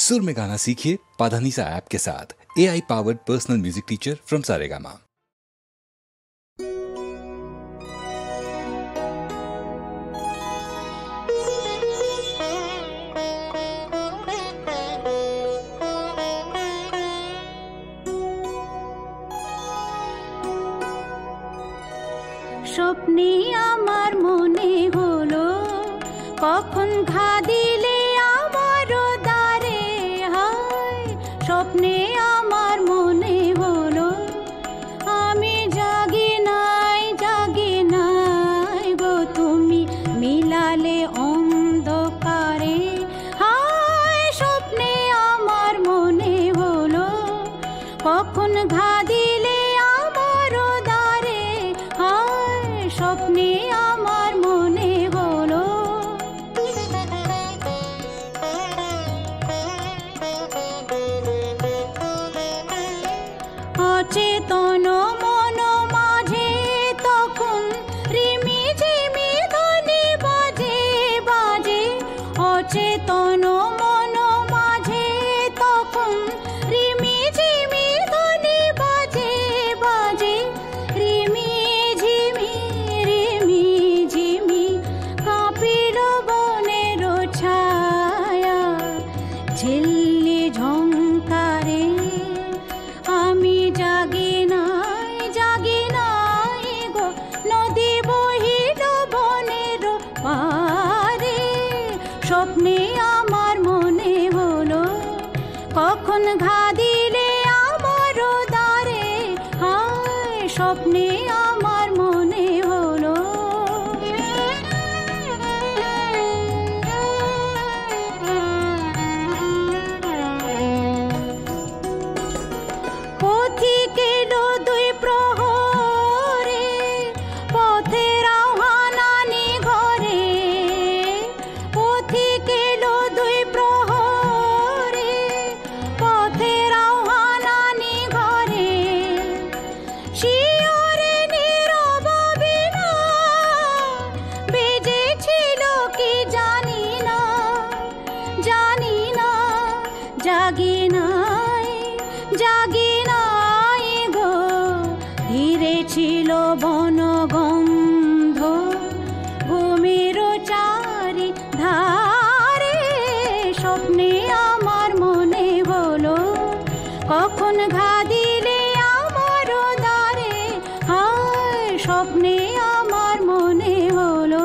सुर में गाना सीखिए पाधानीसा ऐप के साथ। AI powered personal music teacher from Saregama. স্বপ্নে আমার মনে হলো কখন ঘা দিলে আমার দ্বারে হায়। স্বপ্নে আমার মনে হলো আমি জাগি নাই গো, তুমি মিলালে অন্ধকারে হায়। স্বপ্নে আমার মনে হলো কখন ঘা দিলে আমার দ্বারে হায়। স্বপ্নে আমার মনে হলো অচেতন মন মাঝে তখন রিমি ঝিমি ধ্বনি বাজে বাজে। অচেতন মন মাঝে তখন রিমি ঝিমি ধ্বনি বাজে বাজে। রিমি ঝিমি কাঁপিল বনের ছায়া ঝিল্লি ঝংকারে। আমি জাগি নাই গো, নদী বহিল বনের পারে। স্বপ্নে আমার মনে হলো কখন ঘা দিলে আমার দ্বারে হায়। স্বপ্নে আমার মনে হলো পথিক এলো দুই প্রহরে পথের আহ্বানানি ঘরে। পথিক এলো দুই প্রহরে পথের আহ্বানানি ঘরে। শিয়রে নীরব বীণা বেজেছিল কি জানি না জাগি নাই গো, ধীরে ছিল বনগন্ধ ভূমির চারি ধারে। স্বপ্নে আমার মনে হলো কখন ঘা দিলে আমার দ্বারে হায়। স্বপ্নে আমার মনে হলো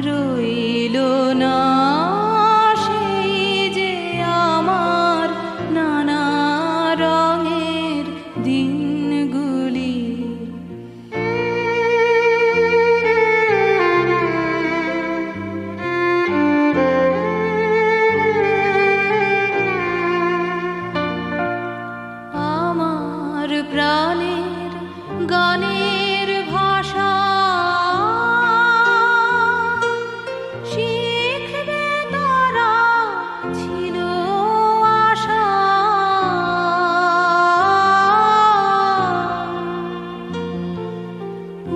রইল না সেই যে আমার নানা রঙের দিনগুলি। আমার প্রাণের গানের ভাষা শিখবে তারা ছিল আশা।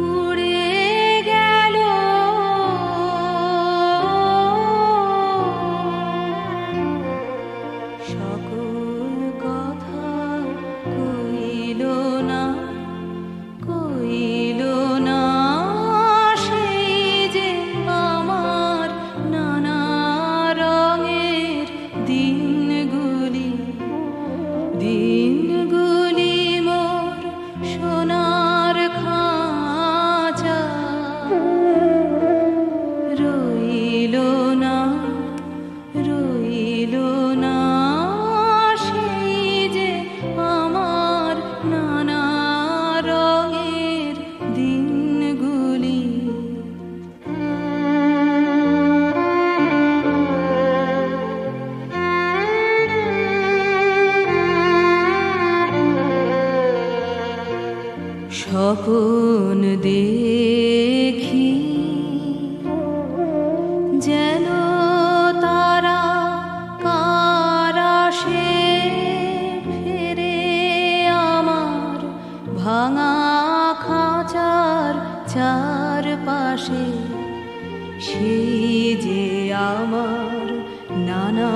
উড়ে গেল সকল কথা, কইল না সেই যে আমার নানা রঙের দিনগুলি। দিনগুলি মোর সোনার খাঁচা, রইল না সেই যে আমার নানা রঙের দিনগুলি। স্বপন দেখি যেন তারা কারাশে ফেরে আমার ভাঙা খাঁচার চারপাশে। সেই যে আমার নানা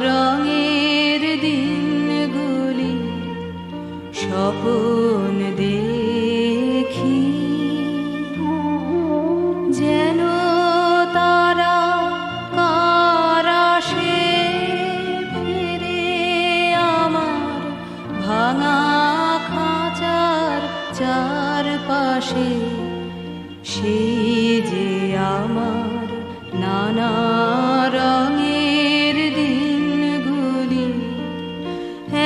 রঙের দিনগুলি। স্বপন দেখি যেন তারা কারাশে ফিরে আমার ভাঙা খাঁচার চারপাশে। সেই যে আমার নানা রঙের দিনগুলি।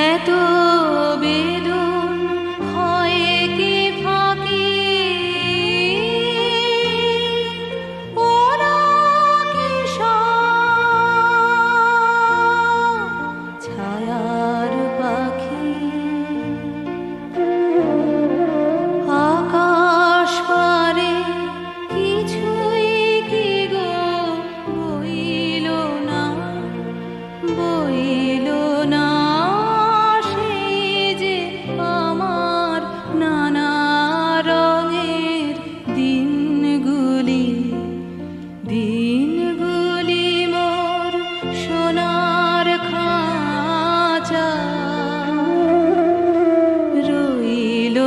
এত বেদন হয় কি ফাঁকি, ওরা কি সব ছায়ার পাখি। আকাশ পারে কিছুই কি গো বইল না সেই যে আমার নানা রঙের দিনগুলি। দিনগুলি মোর সোনার খাঁচা, রইল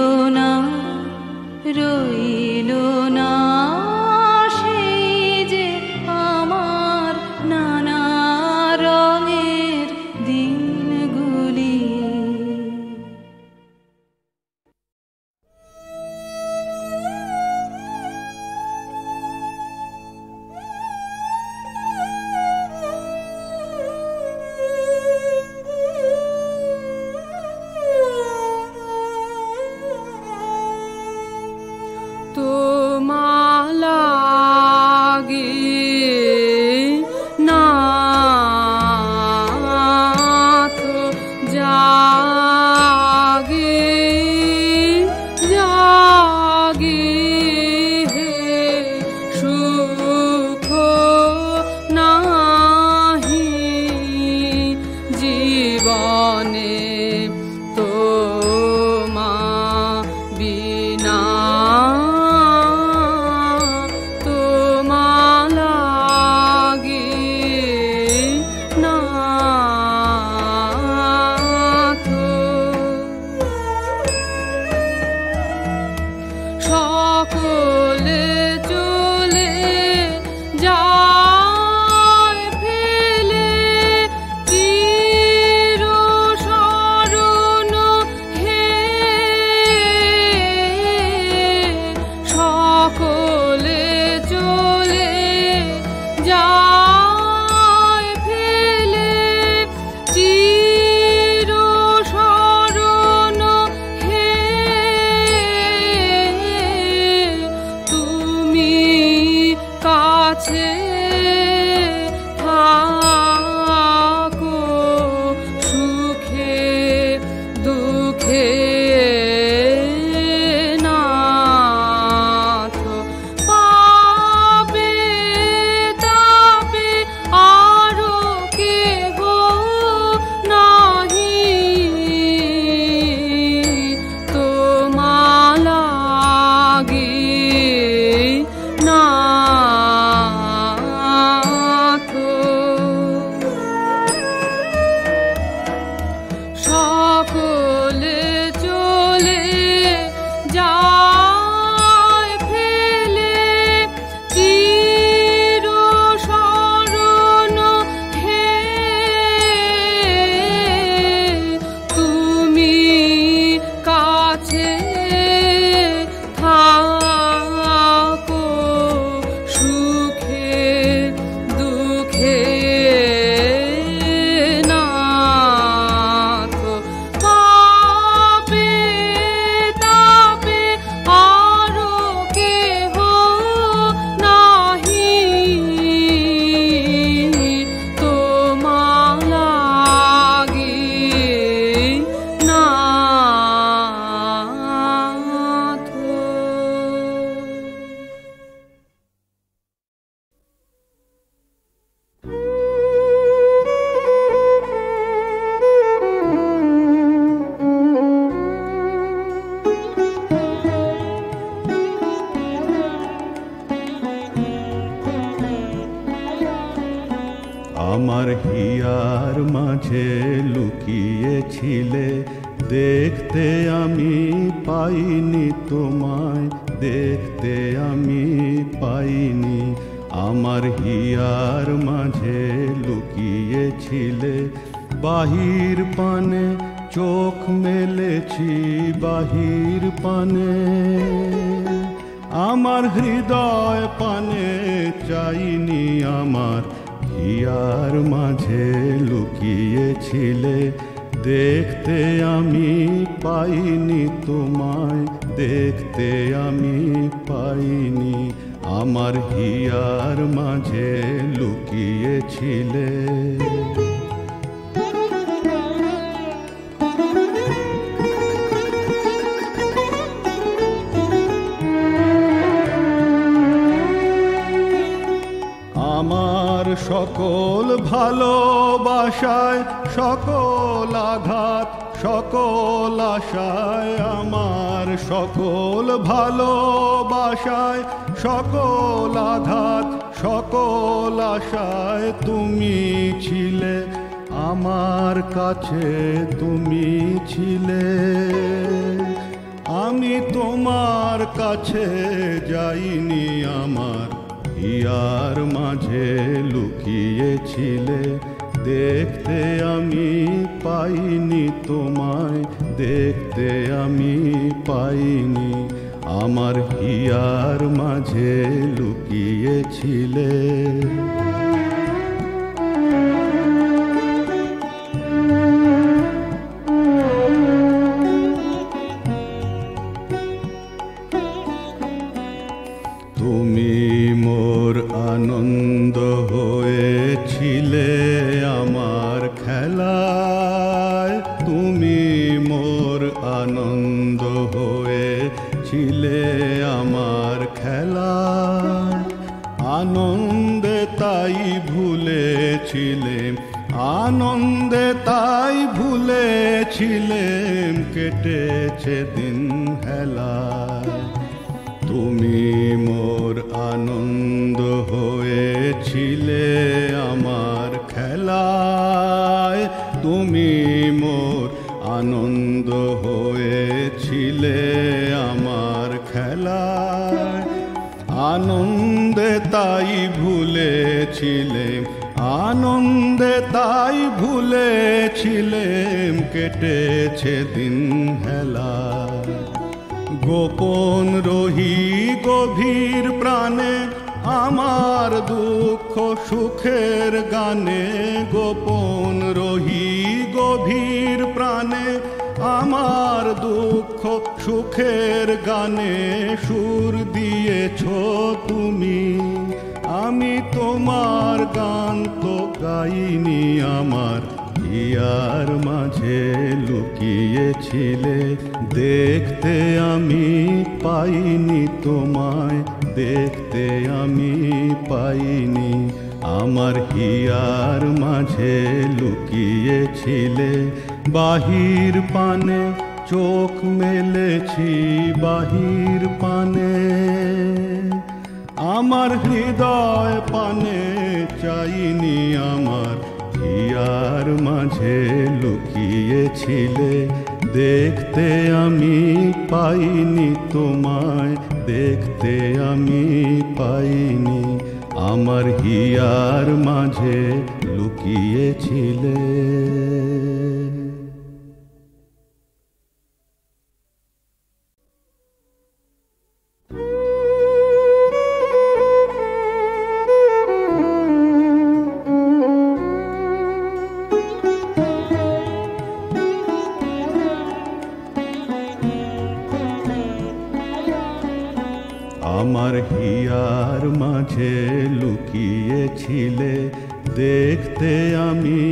না সেই যে আমার নানা রঙের দিনগুলি। কাছে থাকো সুখে দুঃখে নাথ পাবে তাবে আরো কেহ নাহি তোমালাগি নাথ সকলে চলে যায় ফেলে চির শরণ হে তুমি কাছে থাকো সুখে দুঃখে নাথ পাবে তাবে আরো কেহ নাহি তোমালাগি নাথ। আমার হিয়ার মাঝে লুকিয়েছিলে, দেখতে আমি পাইনি তোমায়, দেখতে আমি পাইনি। আমার হিয়ার মাঝে লুকিয়েছিলে, বাহির পানে চোখ মেলেছি, বাহির পানে আমার হৃদয় পানে চাইনি। আমার হিয়ার মাঝে লুকিয়েছিলে, দেখতে আমি পাইনি তোমায়, দেখতে আমি পাইনি। আমার হিয়ার মাঝে লুকিয়েছিলে। আমার সকল ভালোবাসায়, সকল আঘাত, সকল আশায়, আমার সকল ভালোবাসায়, সকল আঘাত, সকল আশায় তুমি ছিলে আমার কাছে, তুমি ছিলে। আমি তোমার কাছে যাইনি, আমার হিয়ার মাঝে লুকিয়েছিলে, দেখতে আমি পাইনি তোমায়, দেখতে আমি পাইনি। আমার হিয়ার মাঝে লুকিয়েছিলে। তুমি মোর আনন্দ হয়েছিলে আমার খেলায়, তুমি মোর আনন্দ হয়েছিলে আমার খেলায়। আনন্দে তাই ভুলেছিলেম, আনন্দে তাই ভুলেছিলেম, কেটেছে দিন হেলায়। তুমি মোর আনন্দ হয়েছিলে আমার খেলায়, তুমি মোর আনন্দ হয়েছিলে আমার খেলায়। আনন্দে তাই ভুলেছিলেম, আনন্দে তাই ভুলেছিলেম, কেটেছে দিন হেলায়। গোপন রহি গভীর প্রাণে আমার দুঃখ সুখের গানে, গোপন রহি গভীর প্রাণে আমার দুঃখ সুখের গানে সুর দিয়েছ তুমি। আমি তোমার গান তো গাইনি, আমার হিয়ার মাঝে লুকিয়েছিলে, দেখতে আমি পাইনি তোমায়, দেখতে আমি পাইনি। আমার হিয়ার মাঝে লুকিয়েছিলে, বাহির পানে চোখ মেলেছি, বাহির পানে আমার হৃদয় পানে চাইনি। আমার হিয়ার মাঝে লুকিয়েছিলে, দেখতে আমি পাইনি তোমায়, দেখতে আমি পাইনি। আমার হিয়ার মাঝে লুকিয়েছিলে। আমার হিয়ার মাঝে লুকিয়েছিলে, দেখতে আমি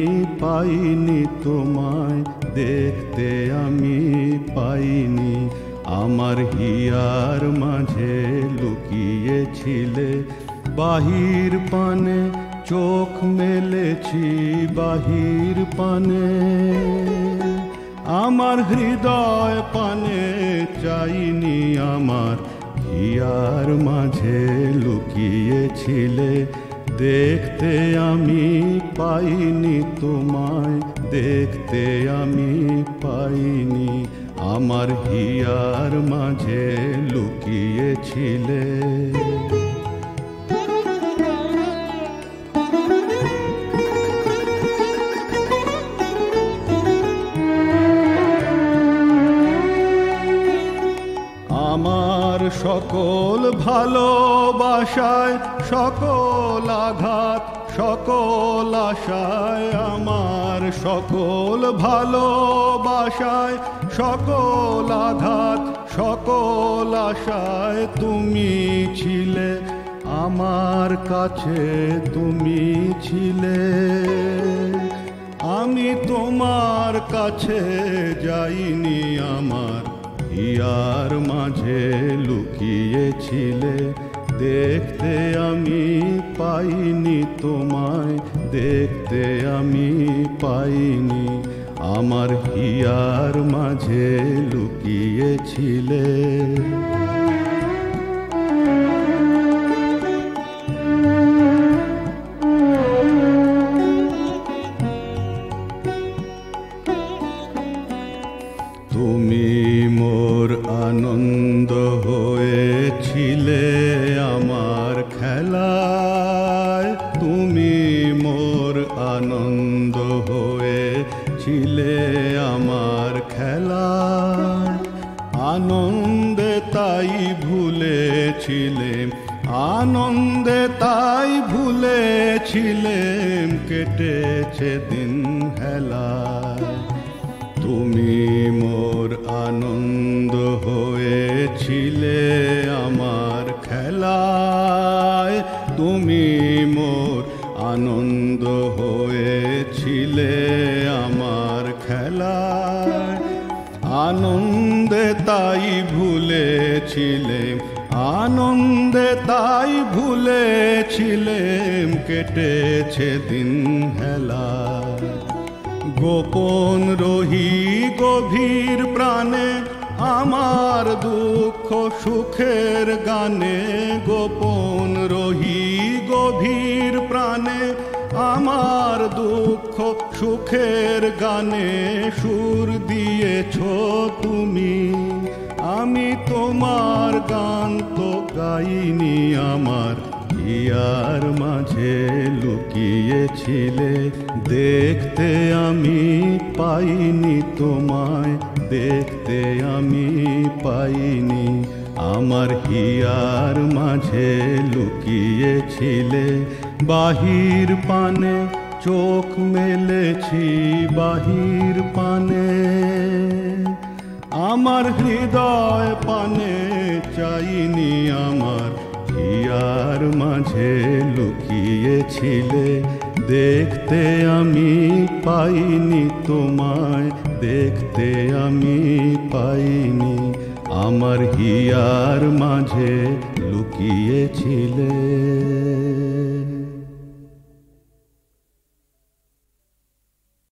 পাইনি তোমায়, দেখতে আমি পাইনি। আমার হিয়ার মাঝে লুকিয়েছিলে, বাহির পানে চোখ মেলেছি, বাহির পানে আমার হৃদয় পানে চাইনি। আমার হিয়ার মাঝে লুকিয়েছিলে, দেখতে আমি পাইনি তোমায়, দেখতে আমি পাইনি। আমার হিয়ার মাঝে লুকিয়েছিলে। আমার সকল ভালোবাসায়, সকল আঘাত, সকল আশায়, আমার সকল ভালোবাসায়, সকল আঘাত, সকল আশায় তুমি ছিলে আমার কাছে, তুমি ছিলে। আমি তোমার কাছে যাইনি, আমার হিয়ার মাঝে লুকিয়েছিলে, দেখতে আমি পাইনি তোমায়, দেখতে আমি পাইনি। আমার হিয়ার মাঝে লুকিয়েছিলে। তুমি মোর আনন্দ হয়েছিলে আমার খেলায়, তুমি মোর আনন্দ হয়েছিলে আমার খেলায়। আনন্দে তাই ভুলেছিলেম, আনন্দে তাই ভুলেছিলেম, কেটেছে দিন হেলায়। তুমি মোর আনন্দ হয়েছিলে আমার খেলায়, তুমি মোর আনন্দ হয়েছিলে আমার খেলায়। আনন্দে তাই ভুলেছিলেম, আনন্দে তাই ভুলেছিলেম, কেটেছে দিন হেলায়। গোপন রহি গভীর প্রাণে আমার দুঃখ সুখের গানে, গোপন রহি গভীর প্রাণে আমার দুঃখ সুখের গানে। সুর দিয়েছ তুমি, আমি তোমার গান তো গাইনি। আমার হিয়ার মাঝে লুকিয়েছিলে, দেখতে আমি পাইনি তোমায়, দেখতে আমি পাইনি। আমার হিয়ার মাঝে লুকিয়েছিলে, বাহির পানে চোখ মেলেছি, বাহির পানে আমার হৃদয় পানে চাইনি। আমার হিয়ার মাঝে লুকিয়েছিলে, দেখতে আমি পাইনি তোমায়, দেখতে আমি পাইনি। আমার হিয়ার মাঝে লুকিয়েছিলে।